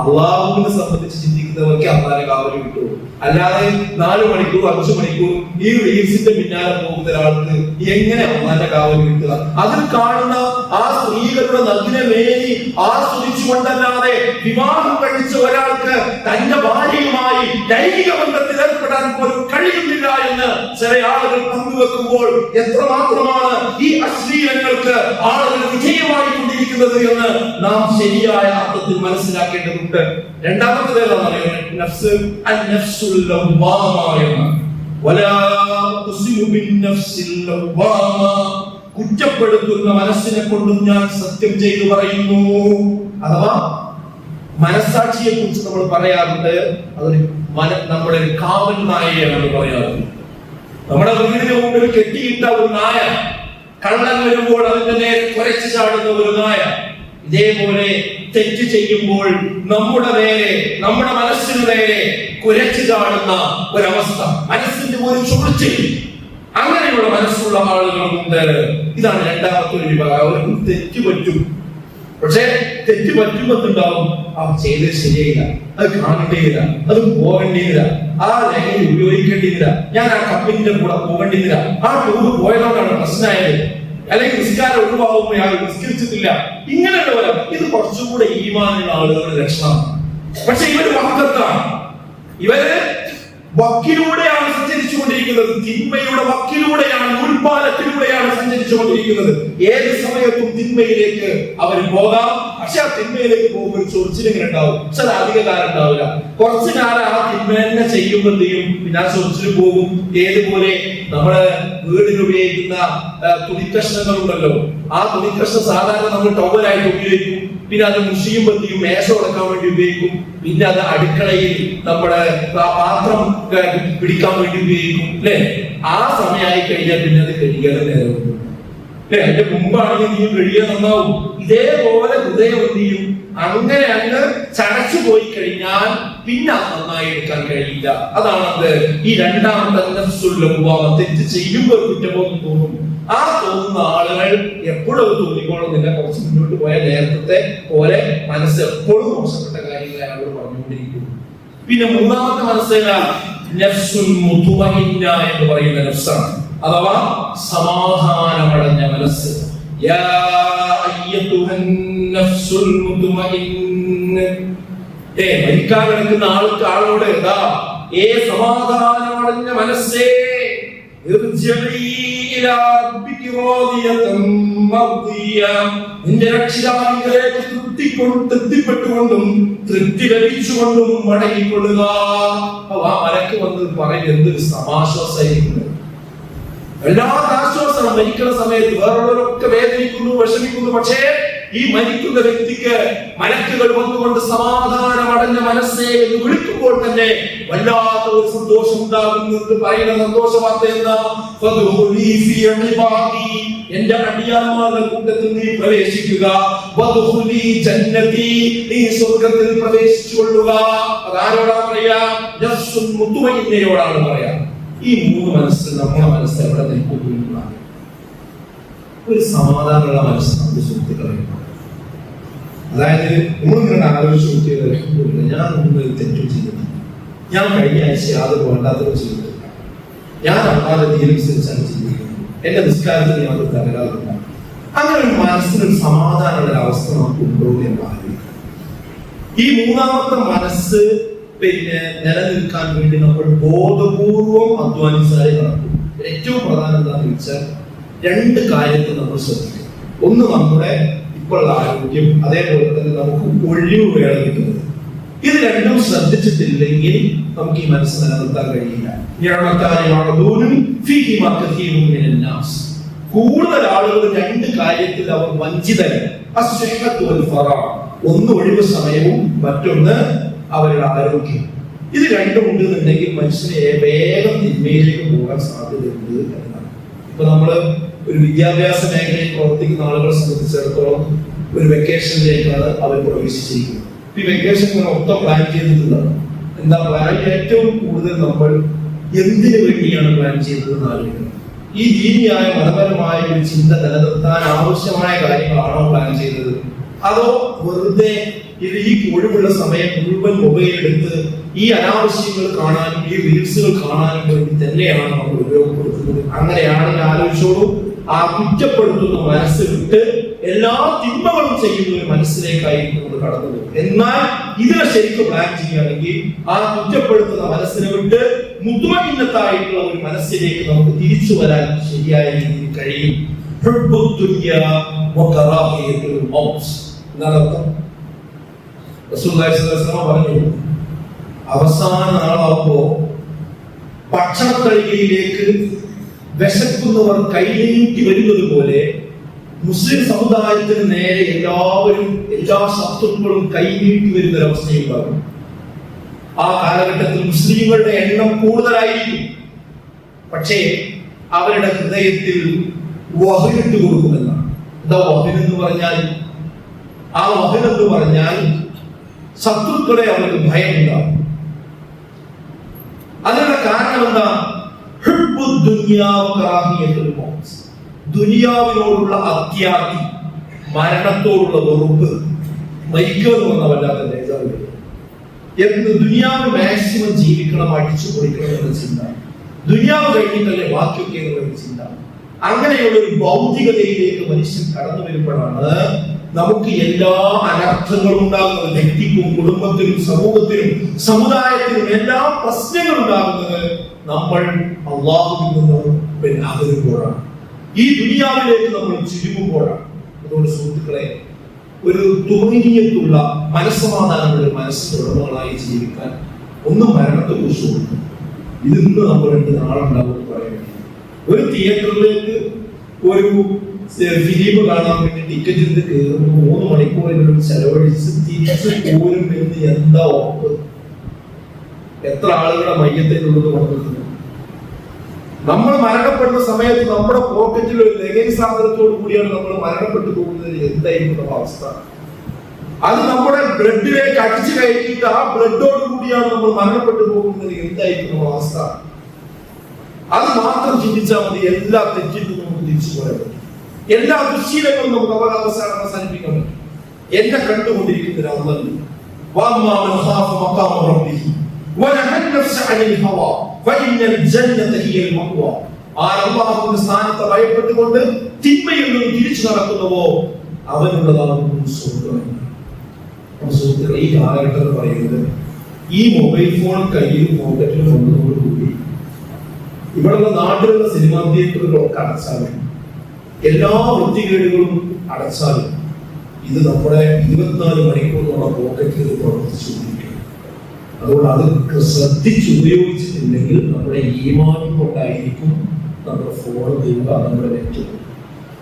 അള്ളാഹുവിനെ സംബന്ധിച്ച് ചിന്തിക്കുന്നവർക്ക് അള്ളാന്റെ കാവല് കിട്ടും. അല്ലാതെ 4 മണിക്കൂർ 5 മണിക്കൂർ ഈ റീൽസിന്റെ പിന്നാലെ പോകുന്ന ഒരാൾക്ക് എങ്ങനെ അള്ളാന്റെ കാവല് കിട്ടുക? അതിൽ കാണുന്ന ആ സ്ത്രീകളുടെ നഗ്നമേനി ആസ്വദിച്ചുകൊണ്ടല്ലാതെ വിവാഹം കഴിച്ച ഒരാൾക്ക് തന്റെ ഭാര്യയുമായി ലൈംഗിക ബന്ധത്തിൽ ഏർപ്പെടാൻ പോലും കഴിയുന്നില്ല എന്ന് ചില ആളുകൾ പങ്കുവെക്കുമ്പോൾ എത്രമാത്രമാണ് ഈ അശ്ലീലങ്ങൾക്ക് ആളുകൾ വിജയമായി കൊണ്ടിരിക്കുന്നത് എന്ന് നാം ശരിയായ അർത്ഥത്തിൽ മനസ്സിലാക്കേണ്ടതുണ്ട്. രണ്ടാമത്തേത് ഏതാണെന്ന് അറിയാം, നഫ്സ് അൻ-നഫ്സുൽ ലവ്വാമ എന്ന്. വലാ ഉഖ്സിമു ബിൻ-നഫ്സിൽ ലവ്വാമ, കുറ്റപ്പെടുത്തുന്ന മനസ്സിനെ കൊണ്ടും ഞാൻ സത്യം ചെയ്തു പറയുന്നു. അഥവാ മനസ്സാക്ഷിയെ കുറിച്ച് നമ്മൾ പറയാറുണ്ട്, അതൊരു നമ്മുടെ ഒരു കാവൽ നായയാണ് പറയാറുണ്ട്. നമ്മുടെ വീടിന് മുമ്പിൽ കെട്ടിയിട്ട ഒരു നായ, കള്ളൻ വരുമ്പോൾ അതിന്റെ നേരെ കുരച്ചു ചാടുന്ന ഒരു നായ. ഇതേപോലെ തെറ്റ് ചെയ്യുമ്പോൾ നമ്മുടെ നേരെ, നമ്മുടെ മനസ്സിന് നേരെ കുരച്ചു ചാടുന്ന ഒരവസ്ഥ, മനസ്സിന്റെ ഒരു ചുഴച്ചിൽ, അങ്ങനെയുള്ള മനസ്സുള്ള ആളുകളുണ്ട്. ഇതാണ് രണ്ടാമത്തെ ഒരു വിഭാഗം. അവർക്ക് തെറ്റ് പറ്റും, പക്ഷെ തെറ്റ് പറ്റുമ്പോണ്ടാവും ആ ചെയ്തത് ശരിയായില്ല, അത് കാണേണ്ടിയില്ല, അത് പോകേണ്ടിയില്ല, ആ ലഹരി ഉപയോഗിക്കേണ്ടിയില്ല, ഞാൻ ആ കമ്പനിന്റെ കൂടെ പോകേണ്ടിയില്ല, ആ ടൂർ പോയതുകൊണ്ടാണ് പ്രശ്നമായത്, അല്ലെങ്കിൽ നിസ്കാരം ഒഴിവാകുമ്പോൾ അയാൾ നിസ്കരിച്ചിട്ടില്ല. ഇങ്ങനെയുള്ളവരെ ഇത് കുറച്ചുകൂടെ ഈമാനുള്ള ആളുകളുടെ ലക്ഷണമാണ്. പക്ഷെ ഇവര് വക്കത്താണ്, ഇവര് വക്കിലൂടെയാണ് സഞ്ചരിച്ചുകൊണ്ടിരിക്കുന്നത്, തിന്മയുടെ വക്കിലൂടെയാണ്, ഉൾപാലത്തിലൂടെയാണ് സഞ്ചരിച്ചുകൊണ്ടിരിക്കുന്നത്. ഏത് സമയത്തും തിന്മയിലേക്ക് അവർ പോകാം. പക്ഷെ ആ തിന്മയിലേക്ക് പോകുമ്പോൾ ഒരു ചൊറിച്ചിലിങ്ങനെ ഉണ്ടാവും, പക്ഷെ അത് അധിക കാലം ഉണ്ടാവില്ല. കുറച്ചു കാലം ആ തിന്മ തന്നെ ചെയ്യുമ്പോൾ എന്ത് ചെയ്യും, പിന്നെ ആ ചൊറിച്ചിൽ പോകും. ഏതുപോലെ നമ്മള് വീടിന് ഉപയോഗിക്കുന്ന തുണിക്കഷ്ണങ്ങൾ ഉണ്ടല്ലോ, ആ തുണിക്കഷ്ണം സാധാരണ നമ്മൾ ടവലായിട്ട് ഉപയോഗിക്കും, പിന്നെ അത് മുഷിയും പത്തിയും മേശ ഉടക്കാൻ വേണ്ടി ഉപയോഗിക്കും, പിന്നെ അത് അടുക്കളയിൽ നമ്മുടെ പാത്രം പിടിക്കാൻ വേണ്ടി ഉപയോഗിക്കും അല്ലെ. ആ സമയമായി കഴിഞ്ഞാൽ പിന്നെ അത് കഴിയാതെ നേരം അല്ലെ. അതിന്റെ മുമ്പാണെങ്കിൽ നീ കഴിയാൻ നന്നാവും. ഇതേപോലെ ഹൃദയം എന്ത് ചെയ്യും, അങ്ങനെ അങ്ങ് ചടച്ചു പോയി കഴിഞ്ഞാൽ പിന്നെ അത് നന്നായി എടുക്കാൻ കഴിയില്ല. അതാണ് ഈ രണ്ടാമത്തെ നഫ്സുൽ ലവ്വാമ. തെറ്റ് ചെയ്യുമ്പോൾ കുറ്റബോധം തോന്നും. ആ തോന്നുന്ന ആളുകൾ എപ്പോഴും തോന്നിക്കോളുന്നില്ല. കുറച്ച് മുന്നോട്ട് പോയ നേരത്തെ പോലെ മനസ്സ് എപ്പോഴും മോശപ്പെട്ട കാര്യങ്ങളെ അയാളോട് പറഞ്ഞുകൊണ്ടിരിക്കും. പിന്നെ മൂന്നാമത്തെ മനസ്സിലാണ് നഫ്സുൽ മുത്മഇന്ന എന്ന് പറയുന്ന നഫ്സാണ്, അഥവാ സമാധാനമടഞ്ഞ മനസ്സ്. യാ അയ്യതുഹൻ നഫ്സുൽ മുത്മഇന്ന, മരിക്കാൻ കിടക്കുന്ന ആളോട് ഇതാ, സമാധാനമടഞ്ഞ മനസ്സേ, നിന്റെ രക്ഷിതാവിലേക്ക് തൃപ്തിപ്പെട്ടുകൊണ്ടും തൃപ്തി ലഭിച്ചുകൊണ്ടും മടങ്ങിക്കൊള്ളുക. ആ മലക്ക് വന്ന് പറയും, എന്തൊരു സമാശ്വാസമായിരിക്കുന്നു. വല്ലാത്ത ആശ്വാസം. മരിക്കുന്ന സമയത്ത് വേറുള്ളവരൊക്കെ വേദനിക്കുന്നു, വിഷമിക്കുന്നു, പക്ഷേ ഈ മരിക്കുന്ന വ്യക്തിക്ക് മലക്കുകൾ വന്നുകൊണ്ട് സമാധാനമടഞ്ഞ മനസ്സേ എന്ന് വിളിക്കുമ്പോൾ തന്നെ വല്ലാത്ത ഒരു സന്തോഷം ഉണ്ടാകുന്നത് പറയുന്ന സന്തോഷ വാർത്ത എന്താ, എന്റെ അടിയാന്മാരുടെ കൂട്ടത്തിൽ നീ പ്രവേശിക്കുക, നീ സ്വർഗത്തിൽ പ്രവേശിച്ചുകൊള്ളുക. അതാരോടാ പറയാ, നഫ്സുൽ മുത്മഇന്നയോടാണ് പറയാ. ഈ മൂന്ന് മനസ്സ്, നമ്മുടെ മനസ്സ് എവിടെ നിൽക്കുന്നു? ഒരു സമാധാനമുള്ള മനസ്സ് നമ്മുടെ സുഹൃത്തുക്കളെ. അതായത് നമ്മളിങ്ങനെ ആലോചിച്ച് നോക്കിയത്, ഞാൻ ഒന്നും തെറ്റും ചെയ്തിട്ടില്ല, ഞാൻ കഴിഞ്ഞ ആഴ്ച യാതൊരു വേണ്ടാത്തത് ചെയ്തിട്ടില്ല, ഞാൻ അള്ളാഹുവിന്റെ ദീനനുസരിച്ചാണ് ജീവിക്കുന്നത്, എന്റെ നിസ്കാരത്തിന് യാതൊരു തകരാറില്ല, അങ്ങനെ ഒരു മനസ്സിനൊരു സമാധാനമുള്ള അവസ്ഥ നമുക്കുണ്ടോ എന്ന് ആലോചിക്കണം. ഈ മൂന്നാമത്തെ മനസ്സ് നിലനിൽക്കാൻ വേണ്ടി നമ്മൾ ബോധപൂർവം അധ്വാനിച്ചാലേ നടക്കും. ഏറ്റവും പ്രധാനം എന്താണെന്ന് വെച്ചാൽ രണ്ട് കാര്യത്തിൽ നമ്മൾ ശ്രദ്ധിക്കണം. ഒന്ന് നമ്മുടെ ഇപ്പോഴുള്ള ആരോഗ്യം, അതേപോലെ തന്നെ നമുക്ക് ഒഴിവ് വേള കിട്ടുന്നത്. ഇത് രണ്ടും ശ്രദ്ധിച്ചിട്ടില്ലെങ്കിൽ നമുക്ക് ഈ മനസ്സ് നിലനിർത്താൻ കഴിയില്ല. കൂടുതൽ ആളുകൾ രണ്ട് കാര്യത്തിൽ അവർ വഞ്ചിതരാണ്. ഒന്ന് ഒഴിവ് സമയവും മറ്റൊന്ന് അവരുടെ ആരോഗ്യം. ഇത് രണ്ടും ഉണ്ടെന്നുണ്ടെങ്കിൽ മനുഷ്യനെ വേഗം തിന്മയിലേക്ക് പോകാൻ സാധ്യതയുണ്ട് എന്നാണ്. ഇപ്പൊ നമ്മള് ഒരു വിദ്യാഭ്യാസ മേഖലയിൽ പ്രവർത്തിക്കുന്ന ആളുകളെ സംബന്ധിച്ചിടത്തോളം ഒരു വെക്കേഷനിലേക്കാണ് അവർ പ്രവേശിച്ചിരിക്കുന്നത്. ഈ വെക്കേഷൻ മൊത്തം പ്ലാൻ ചെയ്തിട്ടുള്ളതാണ്. എന്താ പ്ലാൻ? ഏറ്റവും കൂടുതൽ നമ്മൾ എന്തിനു വേണ്ടിയാണ് പ്ലാൻ ചെയ്തതെന്ന് ആലോചിക്കുന്നത്. ഈ ദീനിയായ മതപരമായ ഒരു ചിന്ത നിലനിർത്താൻ ആവശ്യമായ കാര്യങ്ങളാണോ പ്ലാൻ ചെയ്തത്, അതോ വെറുതെ ഈ ഒഴിവുള്ള സമയം മുഴുവൻ മൊബൈൽ എടുത്ത് ഈ അനാവശ്യങ്ങൾ കാണാനും ഈ റീൽസുകൾ കാണാനും വേണ്ടി തന്നെയാണ് നമ്മൾ ഉപയോഗപ്പെടുത്തുന്നത്? അങ്ങനെയാണെങ്കിൽ ആലോചിച്ചോളൂ, ആ കുറ്റപ്പെടുത്തുന്ന മനസ്സ് വിട്ട് എല്ലാ തിന്മകളും ചെയ്യുന്ന ഒരു മനസ്സിലേക്കായിരിക്കും നമ്മൾ കടന്നു പോകും. എന്നാൽ ഇതിനെ ശരിക്കും പ്ലാൻ ചെയ്യുകയാണെങ്കിൽ ആ കുറ്റപ്പെടുത്തുന്ന മനസ്സിനെ വിട്ട് മുതുമയിന്നത്തായിട്ടുള്ള ഒരു മനസ്സിലേക്ക് നമുക്ക് തിരിച്ചു വരാൻ ശരിയായ രീതിയിൽ കഴിയും. പറഞ്ഞു, അവസാന നാളാവുമ്പോ ഭക്ഷണത്തളികയിലേക്ക് വിശക്കുന്നവർ കൈനീട്ടി വരുന്നത് പോലെ മുസ്ലിം സമുദായത്തിന് നേരെ എല്ലാവരും എല്ലാ ശത്രുക്കളും കൈനീട്ടി വരുന്ന ഒരവസ്ഥയുണ്ടാകും. ആ കാലഘട്ടത്തിൽ മുസ്ലിങ്ങളുടെ എണ്ണം കൂടുതലായിരിക്കും. പക്ഷേ അവരുടെ ഹൃദയത്തിൽ വഹനിട്ട് കൊടുക്കുമെന്നാണ്. എന്താ വഹൻ എന്ന് പറഞ്ഞാൽ? ആ വഹൻ എന്ന് പറഞ്ഞാൽ ശത്രുക്കളെ അവർക്ക് ഭയമുണ്ടാകും. അതിനുള്ള കാരണം എന്താ? ദുനിയാവിനോടുള്ള അത്യാർത്തി, മരണത്തോടുള്ള വെറുപ്പ്, മരിക്കുമെന്ന് വന്നവല്ലാതെ എന്ന് ദുനിയാവ് മാക്സിമം ജീവിക്കണം, അടിച്ചു പൊളിക്കണം എന്ന ചിന്ത, ദുനിയാവ് കഴിഞ്ഞിട്ടല്ലേ ബാക്കിയൊക്കെ എന്നുള്ള ചിന്ത. അങ്ങനെയുള്ള ഒരു ഭൗതികതയിലേക്ക് മനുഷ്യൻ കടന്നു വരുമ്പോഴാണ് നമുക്ക് എല്ലാ അനർത്ഥങ്ങളും ഉണ്ടാകുന്നത്. വ്യക്തിക്കും കുടുംബത്തിനും സമൂഹത്തിനും സമുദായത്തിനും എല്ലാ പ്രശ്നങ്ങളും ഉണ്ടാകുന്നത് നമ്മൾ അള്ളാഹുവിൽ നിന്ന് അകലുമ്പോഴാണ്, ഈ ദുനിയാവിലേക്ക് നമ്മൾ ചുരുങ്ങുമ്പോഴാണ്. അതുകൊണ്ട് സുഹൃത്തുക്കളെ, ഒരു തുമനീയത്തുള്ള മനസ്സമാധാനമുള്ള മനസ്സിന്റെ ഉടമകളായി ജീവിക്കാൻ ഒന്നും മരണത്തെ കുറിച്ച് കൊടുക്കും. ഇതിന്ന് നമ്മൾ 2 നാളുണ്ടാവും പറയുന്നത്. ഒരു തിയേറ്ററിലേക്ക് ഒരു ഫിലിം കാണാൻ വേണ്ടി ടിക്കറ്റ് എടുത്ത് കയറുമ്പോൾ 3 മണിക്കൂറിലും ചെലവഴിച്ച് തിരിച്ചു പോരും എന്ന് എന്താ ഉറപ്പ്? എത്ര ആളുകളുടെ മയ്യത്തിനുള്ളത് വന്നിട്ടുണ്ട്. നമ്മൾ മരണപ്പെടുന്ന സമയത്ത് നമ്മുടെ പോക്കറ്റിൽ ഒരു ലഗേജ് സാധനത്തോടു കൂടിയാണ് നമ്മൾ മരണപ്പെട്ടു പോകുന്നത്. എന്തായിരിക്കും അവസ്ഥ? അത് നമ്മുടെ ബ്ലഡിലേക്ക് അടിച്ചു കയറ്റിയിട്ട് ആ ബ്ലഡോട് കൂടിയാണ് നമ്മൾ മരണപ്പെട്ടു പോകുന്നത്. എന്തായിരിക്കും അവസ്ഥ? അത് മാത്രം ചിന്തിച്ചാൽ മതി. എല്ലാ തെറ്റിലും നമുക്ക് തിരിച്ചു പോരാൻ പറ്റും. എല്ലാ ദുശ്ശീലങ്ങളും നമുക്ക് അവസാനിപ്പിക്കാൻ പറ്റും. എന്നെ കണ്ടുകൊണ്ടിരിക്കുന്ന സ്ഥാനത്തെ ഭയപ്പെട്ടുകൊണ്ട് തിന്മയിൽ നിന്ന് തിരിച്ചു നടക്കുന്നവോ അവനുള്ളതാകുന്നു സ്വർഗ്ഗം. ഈ കാലഘട്ടത്തിൽ പറയുന്നത് ഈ മൊബൈൽ ഫോൺ കയ്യിൽ പോക്കറ്റിൽ കൊണ്ടതോടുകൂടി ഇവിടുള്ള നാട്ടിലുള്ള സിനിമാ തിയേറ്ററുകളൊക്കെ അടച്ചാലും എല്ലാ വൃത്തികേടുകളും അടച്ചാലും ഇത് നമ്മുടെ 24 മണിക്കൂർ നമ്മുടെ പോക്കറ്റിൽ പ്രവർത്തിച്ചുകൊണ്ടിരിക്കും. അതുകൊണ്ട് അത് ശ്രദ്ധിച്ച് ഉപയോഗിച്ചിട്ടുണ്ടെങ്കിൽ നമ്മുടെ ഈമാൻ കൊണ്ടായിരിക്കും നമ്മുടെ ഫോൺ തീരുക, നമ്മുടെ നെറ്റ്.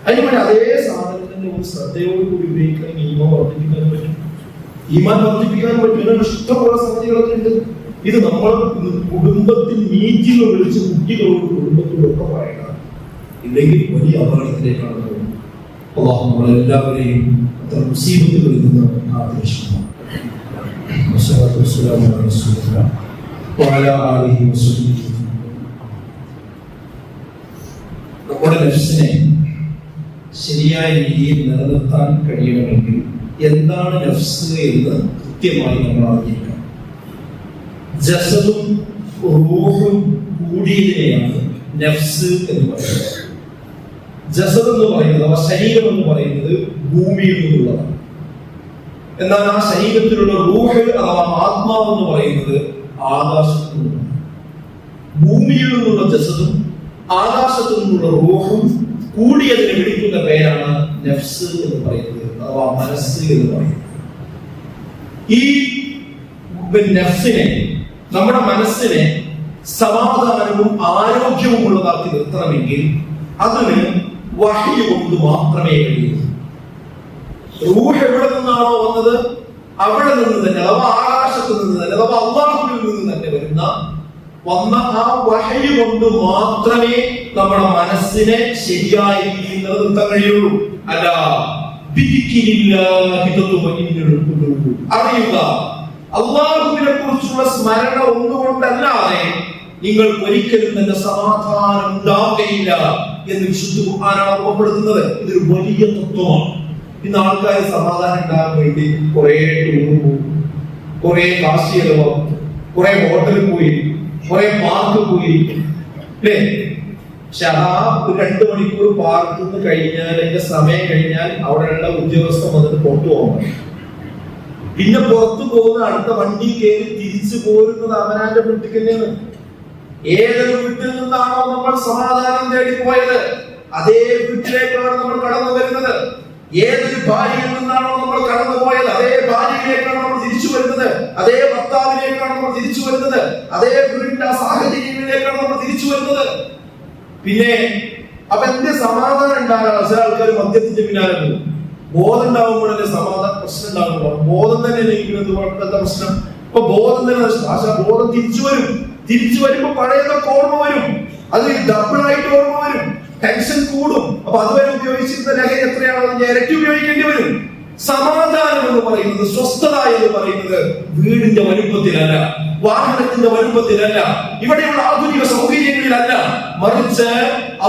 അതിനുവേണ്ടി അതേ സാധനത്തിന്റെ ഒരു ശ്രദ്ധയോടുകൂടി ഉപയോഗിക്കണമെങ്കിൽ ഈമാൻ വർദ്ധിപ്പിക്കാൻ പറ്റും. ഈമാൻ വർദ്ധിപ്പിക്കാൻ പറ്റുന്ന ഇഷ്ടമുള്ള സംഗതികളൊക്കെ ഉണ്ട്. ഇത് നമ്മൾ കുടുംബത്തിൽ മീറ്റിംഗ് വിളിച്ച് കുട്ടികളോട് കുടുംബത്തോടൊക്കെ പറയണം. ഇല്ലെങ്കിൽ വലിയ അപകടത്തിലേക്കാണ് പോകുന്നത്. അല്ലാഹു നമ്മളെല്ലാവരെയും അത്തരം മുസീബത്തുകളിൽ നിന്ന് കാത്തുരക്ഷിക്കണം. നമ്മുടെ നഫ്സിനെ ശരിയായ രീതിയിൽ നിലനിർത്താൻ കഴിയണമെങ്കിൽ എന്താണ് നഫ്സ് എന്ന് കൃത്യമായി നമ്മൾ അറിഞ്ഞിരിക്കണം. ജസദും റൂഹും കൂടിയതിനെയാണ് നഫ്സ് എന്ന് പറയുന്നത്. ജസദ് എന്ന് പറയുന്നത് അഥവാ ശരീരം എന്ന് പറയുന്നത് ഭൂമിയിൽ നിന്നുള്ളതാണ്. എന്നാൽ ആ ശരീരത്തിലുള്ള റൂഹ് അഥവാ ആത്മാവ് എന്ന് പറയുന്നത് ആകാശത്തു നിന്നുള്ളതാണ്. ഭൂമിയിൽ നിന്നുള്ള ജസദും ആകാശത്തു നിന്നുള്ള റൂഹും കൂടിയതിനെ വിളിക്കുന്ന പേരാണ് നഫ്സ് എന്ന് പറയുന്നത് അഥവാ മനസ്സ് എന്ന് പറയുന്നത്. ഈ നഫ്സിനെ, നമ്മുടെ മനസ്സിനെ സമാധാനവും ആരോഗ്യവും ഉള്ളതാക്കി നിർത്തണമെങ്കിൽ അതിന് വഹ്യ് കൊണ്ട് മാത്രമേ കഴിയൂ. റൂഹ് എവിടെ നിന്നാണോ വന്നത് അവിടെ നിന്ന് തന്നെ, അഥവാ ആകാശത്ത് നിന്ന് തന്നെ, അഥവാ അല്ലാഹുവിൽ നിന്ന് തന്നെ വന്ന ആ വഹ്യ് കൊണ്ട് മാത്രമേ നമ്മുടെ മനസ്സിനെ ശരിയായ രീതിയിൽ നിലനിർത്താൻ കഴിയുള്ളൂ. അല്ല, അറിയുക, അല്ലാഹുവിനെ കുറിച്ചുള്ള സ്മരണ ഒന്നുകൊണ്ടല്ലാതെ നിങ്ങൾക്ക് ഒരിക്കലും തന്നെ സമാധാനം ഉണ്ടാവുകയില്ല എന്ന് വിശുദ്ധ ഖുർആനാണ് ഓർമ്മപ്പെടുത്തുന്നത്. ഇതൊരു വലിയ തത്വമാണ്. ഇന്ന് ആൾക്കാർ സമാധാനം ഉണ്ടാകാൻ വേണ്ടി കുറെ ടൂർ പോകും, കുറെ കാശ് ചെലവാകും, കുറെ ഹോട്ടലിൽ പോയി, കുറെ പാർക്ക് പോയി, അല്ലേ? പക്ഷെ ആ 2 മണിക്കൂർ പാർക്കിൽ നിന്ന് കഴിഞ്ഞാൽ, അതിന്റെ സമയം കഴിഞ്ഞാൽ അവിടെയുള്ള ഉദ്യോഗസ്ഥൻ വന്നിട്ട് പുറത്തു പോകാൻ, പിന്നെ പുറത്തു പോകുന്ന അടുത്ത വണ്ടി കയറി തിരിച്ചു പോരുന്നത് അവനാന്റെ വീട്ടിൽ തന്നെയാണ്. ഏതൊരു വീട്ടിൽ നിന്നാണോ നമ്മൾ സമാധാനം തേടി പോയത് അതേ വീട്ടിലേക്കാണ് നമ്മൾ കടന്നു വരുന്നത്. ഏതൊരു ഭാര്യയിൽ നിന്നാണോ നമ്മൾ കടന്നു പോയത് അതേ ഭാര്യയിലേക്കാണ് നമ്മൾ തിരിച്ചു വരുന്നത്. അതേ ഭർത്താവിലേക്കാണ് നമ്മൾ തിരിച്ചു വരുന്നത്. അതേ വീടിന്റെ സാഹചര്യങ്ങളിലേക്കാണ് നമ്മൾ തിരിച്ചു വരുന്നത്. പിന്നെ അപ്പൊ എന്ത് സമാധാനം ഉണ്ടാകാൻ ചില ആൾക്കാർ മദ്യത്തിന്റെ പിന്നാലെ പോകും. ബോധം ഉണ്ടാകുമ്പോഴല്ലേ സമാധാന പ്രശ്നം ഉണ്ടാകുമ്പോൾ. ബോധം തന്നെ എന്താ പ്രശ്നം? ഇപ്പൊ ബോധം തന്നെ ബോധം തിരിച്ചു വരും. തിരിച്ചു വരുമ്പോ പഴയതൊക്കെ ഓർമ്മ വരും. അത് ഡബിൾ ആയിട്ട് ഓർമ്മ വരും. ടെൻഷൻ കൂടും. അപ്പൊ അതുവരെ ഉപയോഗിച്ചിരുന്ന ലഹരി എത്രയാണോ അതിന്റെ ഇരട്ടി ഉപയോഗിക്കേണ്ടി വരും. സമാധാനം എന്ന് പറയുന്നത്, സ്വസ്ഥത എന്ന് പറയുന്നത് വീടിന്റെ വലുപ്പത്തിലല്ല, വാഹനത്തിന്റെ വലുപ്പത്തിലല്ല, ഇവിടെയുള്ള ആധുനിക സൗകര്യങ്ങളിലല്ല, മറിച്ച്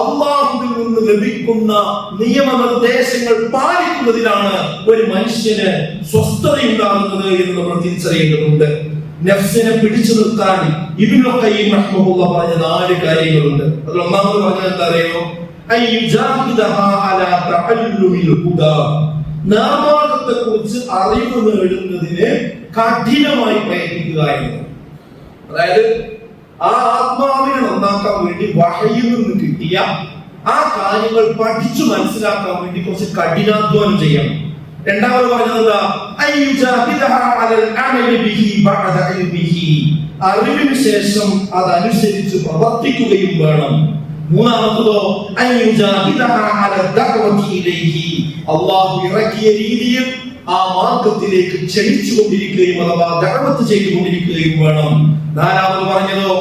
അല്ലാഹുവിൽ നിന്ന് ലഭിക്കുന്ന നിയമനിർദ്ദേശങ്ങൾ പാലിക്കുന്നതിലാണ് ഒരു മനുഷ്യന് സ്വസ്ഥതയുണ്ടാകുന്നത് എന്ന് നമ്മൾ തിരിച്ചറിയേണ്ടതുണ്ട്. നഫ്സിനെ പിടിച്ചു നിർത്താൻ ഇബ്നു ഖയ്യിം റഹ്മഹുല്ലാഹ് പറഞ്ഞ 4 കാര്യങ്ങളുണ്ട്. അതിൽ ഒന്നാമത് പറഞ്ഞത് എന്താ അറിയോ? അയ്യുജാഹിദഹാ അലാ തഅല്ലുമിൽ ഹുദാ. നാമത്തെ കുറിച്ച് അറിവ് നേടുന്നതിന് കഠിനമായി പ്രയത്നിക്കുക എന്നത്. അതായത് ആ ആത്മാവിനെ നന്നാക്കാൻ വേണ്ടി വഹയിൽ നിന്ന് കിട്ടിയ ആ കാര്യങ്ങൾ പഠിച്ചു മനസ്സിലാക്കാൻ വേണ്ടി കുറച്ച് കഠിനാധ്വാനം ചെയ്യണം. രണ്ടാമത് പറഞ്ഞത് അറിവിന് ശേഷം അതനുസരിച്ച് പ്രവർത്തിക്കുകയും വേണം. മൂന്നാമത്തതോ അല്ലാഹു ഇറക്കിയ രീതിയിൽ ആ മാർഗത്തിലേക്ക് ക്ഷണിച്ചുകൊണ്ടിരിക്കുകയും അഥവാ ദഅവത്ത് ചെയ്തുകൊണ്ടിരിക്കുകയും വേണം. നാലാമത് പറഞ്ഞതോ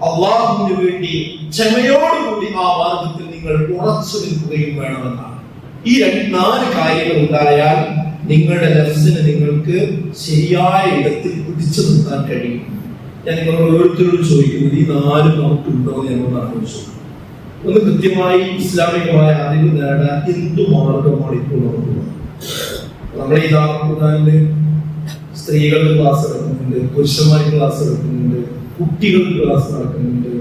അള്ളാഹുവിന് വേണ്ടി ക്ഷമയോടുകൂടി ആ മാർഗത്തിൽ നിങ്ങൾ ഉറച്ചു നിൽക്കുകയും വേണമെന്നാണ്. ഈ 4 കാര്യങ്ങൾ ഉണ്ടായാൽ നിങ്ങളുടെ നഫ്സിനെ നിങ്ങൾക്ക് ശരിയായ ഇടത്തിൽ പിടിച്ചു നിർത്താൻ കഴിയും. ഞാൻ നിങ്ങളോട് ഓരോരുത്തരോട് ചോദിക്കുന്നത്, ഈ 4 നമുക്കുണ്ടോ എന്നൊന്ന് ആലോചിച്ചു. ഒന്ന്, കൃത്യമായി ഇസ്ലാമികമായ അറിവ് നേടാൻ എന്തു മാർഗമാണ് ഇപ്പോൾ നമുക്കുള്ളത്? നമ്മളെ ഈ ദാറുൽ സ്ത്രീകളുടെ ക്ലാസ് എടുക്കുന്നുണ്ട്, പുരുഷന്മാർക്ക് ക്ലാസ് എടുക്കുന്നുണ്ട്, കുട്ടികൾക്ക് ക്ലാസ് നടക്കുന്നുണ്ട്.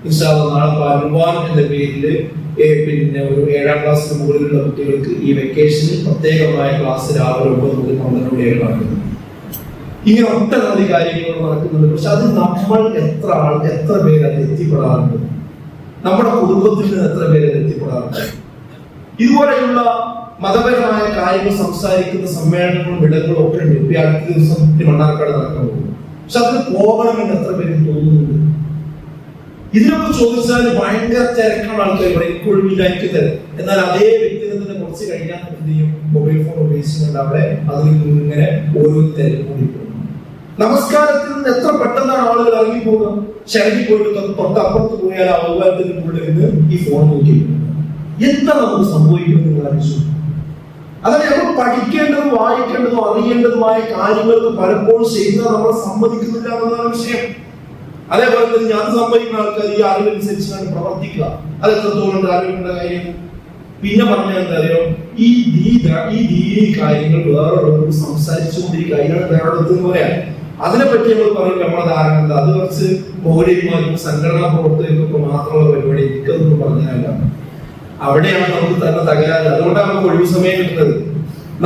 ഇൻഷാ അല്ലാഹ് നാളെ പാർവാൻ എന്ന പേരില് പിന്നെ ഒരു 7ാം ക്ലാസ്സിന് മുകളിലുള്ള കുട്ടികൾക്ക് ഈ വെക്കേഷനിൽ പ്രത്യേകമായ ക്ലാസ് രാവിലെ 9 മുതൽ 12 വരെ നടക്കുന്നുണ്ട്. ഇങ്ങനെ ഒട്ടനവധി കാര്യങ്ങൾ നടക്കുന്നുണ്ട്. പക്ഷെ അത് നമ്മൾ എത്ര പേര് അത് എത്തിപ്പെടാറുണ്ട്? നമ്മുടെ കുടുംബത്തിൽ നിന്ന് എത്ര പേര് എത്തിപ്പെടാറുണ്ട്? ഇതുപോലെയുള്ള മതപരമായ കാര്യങ്ങൾ സംസാരിക്കുന്ന സമ്മേളനങ്ങളും ഇടങ്ങളും ഒക്കെ ഉണ്ട്. ഈ അടുത്ത ദിവസം മണ്ണാർക്കാട് നടക്കാൻ പോകും. പക്ഷെ അതിന് പോകണമെന്ന് എത്ര പേര് തോന്നുന്നുണ്ട്? ഇതിനൊക്കെ ചോദിച്ചാൽ ഭയങ്കര തിരക്കാണ് ആൾക്കാർ ഇവിടെ ഒഴിവില്ലായിരിക്കും തരും. എന്നാൽ അതേ വ്യക്തിനെ തന്നെ കുറച്ച് കഴിഞ്ഞാൽ എന്ത് ചെയ്യും? മൊബൈൽ ഫോൺ ഉപയോഗിച്ചുകൊണ്ട് അവിടെ അതിൽ ഇങ്ങനെ ഓരോ തിരക്കും. നമസ്കാരത്തിൽ നിന്ന് എത്ര പെട്ടെന്നാണ് ആളുകൾ ഇറങ്ങിപ്പോകുക? ഇറങ്ങി പോയിട്ട് തൊട്ടപ്പുറത്ത് പോയാൽ ആ ഉപകാരത്തിന് ഉള്ളിൽ ഈ ഫോൺ നോക്കി എന്താ നമുക്ക് സംഭവിക്കുന്നത് ആലോചിച്ചു. അതായത് നമ്മൾ പഠിക്കേണ്ടതും വായിക്കേണ്ടതും അറിയേണ്ടതുമായ കാര്യങ്ങൾക്ക് പലപ്പോഴും ചെയ്യുന്നത് നമ്മളെ സമ്മതിക്കുന്നില്ല എന്നതാണ് വിഷയം. അതേപോലെ തന്നെ ഞാൻ സമ്മതിക്കുന്ന ആൾക്കാർ ഈ അറിവനുസരിച്ചാണ് പ്രവർത്തിക്കുക. അത് എത്രത്തോളം അറിവിന്റെ കാര്യം. പിന്നെ പറഞ്ഞാൽ എന്താ അറിയോ, ഈ ദീനി കാര്യങ്ങൾ വേറൊരു സംസാരിച്ചുകൊണ്ടിരിക്കുക. അതിനാണ് വേറൊരിടത്ത് പറയാം. അതിനെപ്പറ്റി നമ്മൾ പറയും നമ്മുടെ ധാരണ എന്താ, അത് കുറച്ച് മൗലികമാർക്കും സംഘടനാ പ്രവർത്തകർക്കൊക്കെ മാത്രമുള്ള പരിപാടി, എനിക്കതൊന്നും പറഞ്ഞതല്ല. അവിടെയാണ് നമുക്ക് തന്നെ തകരാറ്. അതുകൊണ്ടാണ് നമുക്ക് ഒഴിവ് സമയം കിട്ടുന്നത്.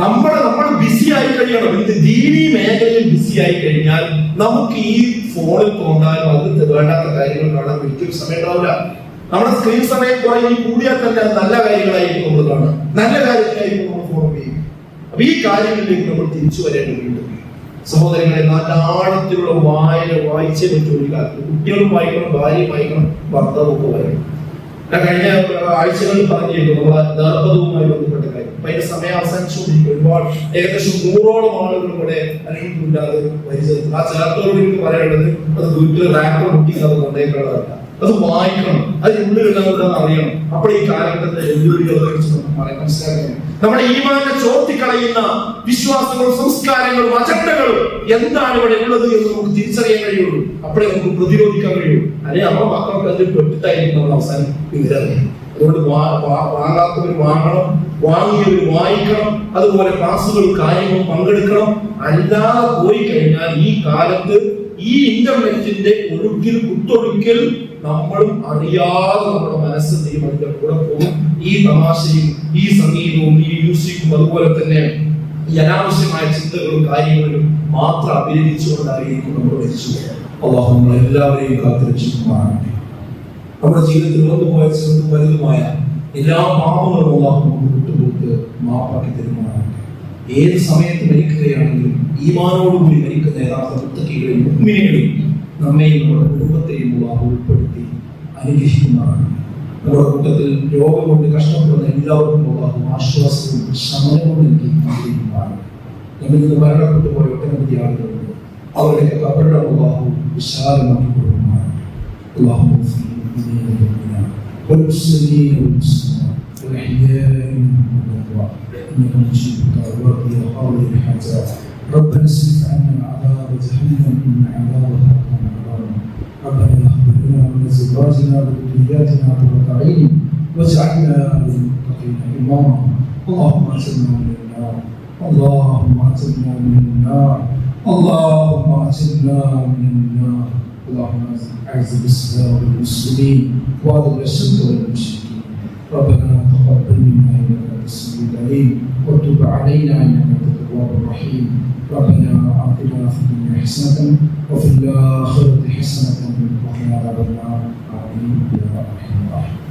നമ്മൾ ബിസി ആയി കഴിയണം. ഇത് ദീനീ മേഖലയിൽ ബിസി ആയി കഴിഞ്ഞാൽ നമുക്ക് ഈ ഫോണിൽ തോന്നാനും അത് വേണ്ടാത്ത കാര്യങ്ങൾ കാണാൻ ഒരിക്കലും സമയം ഉണ്ടാവില്ല. നമ്മുടെ സ്ക്രീൻ സമയം കുറയും കൂടിയാൽ തന്നെ നല്ല കാര്യങ്ങളായിരിക്കും നമ്മൾ കാണാം, നല്ല കാര്യത്തിലായിരിക്കും നമ്മൾ ഫോൺ ചെയ്യും. അപ്പൊ ഈ കാര്യങ്ങളിലേക്ക് നമ്മൾ തിരിച്ചു വരേണ്ടതുണ്ട് സഹോദരങ്ങളെ. നല്ല ആഴത്തിലുള്ള വായിച്ചേ പറ്റുള്ളൂ. കുട്ടികളും വായിക്കണം, ഭാര്യയും വായിക്കണം, ഭർത്താവും ഒക്കെ വായിക്കണം. കഴിഞ്ഞ ആഴ്ചകളിൽ പറഞ്ഞിരുന്നു നമ്മളെ ദർഭവുമായി ബന്ധപ്പെട്ട കാര്യം. അപ്പൊ അതിന്റെ സമയം അവസാനിച്ചുകൊണ്ടിരിക്കും. ഒരുപാട് ഏകദേശം 100ഓളം ആളുകൾ ഇവിടെ അറിയില്ലാതെ മരിച്ചത്. ആ ചേർത്തോട് എനിക്ക് പറയാനുള്ളത്, അത് വീട്ടിൽ റാക്കോ കുട്ടിക്ക് അത് കൊണ്ടേക്കുള്ളതല്ല, അത് വായിക്കണം, അത് ഉള്ളിലുള്ളതെന്ന് അറിയണം. അപ്പോൾ ഈ കാലഘട്ടത്തെ വെല്ലുവിളികളെ കുറിച്ച് നമുക്ക് മനസ്സിലാക്കണം. നമ്മുടെ ഈമാനെ ചോർത്തിക്കളയുന്ന വിശ്വാസങ്ങളും സംസ്കാരങ്ങളും അജണ്ടകളും എന്താണ് ഇവിടെ ഉള്ളത് എന്ന് നമുക്ക് തിരിച്ചറിയാൻ കഴിയുള്ളൂ. അപ്പോഴേ നമുക്ക് പ്രതിരോധിക്കാൻ കഴിയുള്ളൂ. അല്ലെങ്കിൽ നമ്മുടെ മക്കൾക്ക് അതിൽ പെട്ടിട്ടായിരിക്കും നമ്മൾ അവസാനം വിവരറിയാം. അതുകൊണ്ട് വാങ്ങാത്തവർ വാങ്ങണം, വാങ്ങിയവർ വായിക്കണം. അതുപോലെ ക്ലാസ്സുകൾ കാര്യങ്ങളും പങ്കെടുക്കണം. അല്ലാതെ പോയി കഴിഞ്ഞാൽ ഈ കാലത്ത് ഈ ഇന്റർനെറ്റിന്റെ ഒഴുക്കിൽ കുത്തൊഴുക്കിൽ നമ്മളും അറിയാതെ നമ്മുടെ മനസ്സ് അതിന്റെ കൂടെ പോകും. ഈ തമാശയും ഈ സംഗീതവും ഈ മ്യൂസിക്കും അതുപോലെ തന്നെ ഈ അനാവശ്യമായ ചിന്തകളും കാര്യങ്ങളിലും മാത്രം അഭിനയിച്ചുകൊണ്ടായിരിക്കും നമ്മൾ മരിച്ചു. അല്ലാഹു നമ്മളെ എല്ലാവരെയും കാത്തുരക്ഷിക്കുമാറാകട്ടെ. നമ്മുടെ ജീവിതത്തിൽ വന്നുപോയ ചെറുതും വലുതുമായ എല്ലാ പാപങ്ങളും അല്ലാഹു നമുക്ക് വിട്ടുകൊടുത്ത് മാപ്പാക്കി തരുമാറാകട്ടെ. ഏത് സമയത്ത് മരിക്കുകയാണെങ്കിലും ഈമാനോടുകൂടി മരിക്കുന്ന യഥാർത്ഥ മുത്തഖികളെയും മുഅ്മിനീങ്ങളെയും നമ്മെയും നമ്മുടെ കുടുംബത്തെയും അല്ലാഹു ഉൾപ്പെടുത്തി അനുഗ്രഹിക്കുമാറാകട്ടെ. നമ്മുടെ കൂട്ടത്തിൽ രോഗം കൊണ്ട് കഷ്ടപ്പെടുന്ന എല്ലാവർക്കും അല്ലാഹു ആശ്വാസവും ശമനവും നൽകി അനുഗ്രഹിക്കുമാറാകട്ടെ. നമ്മിൽ നിന്ന് മരണപ്പെട്ടു പോയ ഒട്ടനവധി ആളുകളുണ്ട്. അവരുടെയൊക്കെ ഖബറുകൾ അല്ലാഹു വിശാലമാക്കി കൊടുക്കുമാറാകട്ടെ. അല്ലാഹു والمسلمين والمسلمات والأحياء منهم والأموات إنك مجيب الدعوات يا قاضي الحاجات. ربنا اصرف عنا عذاب جهنم إن عذابها كان غراما. ربنا هب لنا من أزواجنا وذرياتنا قرة أعين واجعلنا للمتقين إماما. اللهم أجرنا من النار، اللهم أجرنا من النار، اللهم أجرنا من النار. اللهم أعز الإسلام والمسلمين وأذل الشرك والمشركين. ربنا تقبل منا إنك أنت السميع العليم وتب علينا إنك أنت التواب الرحيم. ربنا آتنا في الدنيا حسنة وفي الآخرة حسنة وقنا عذاب النار. آمين يا أرحم الراحمين.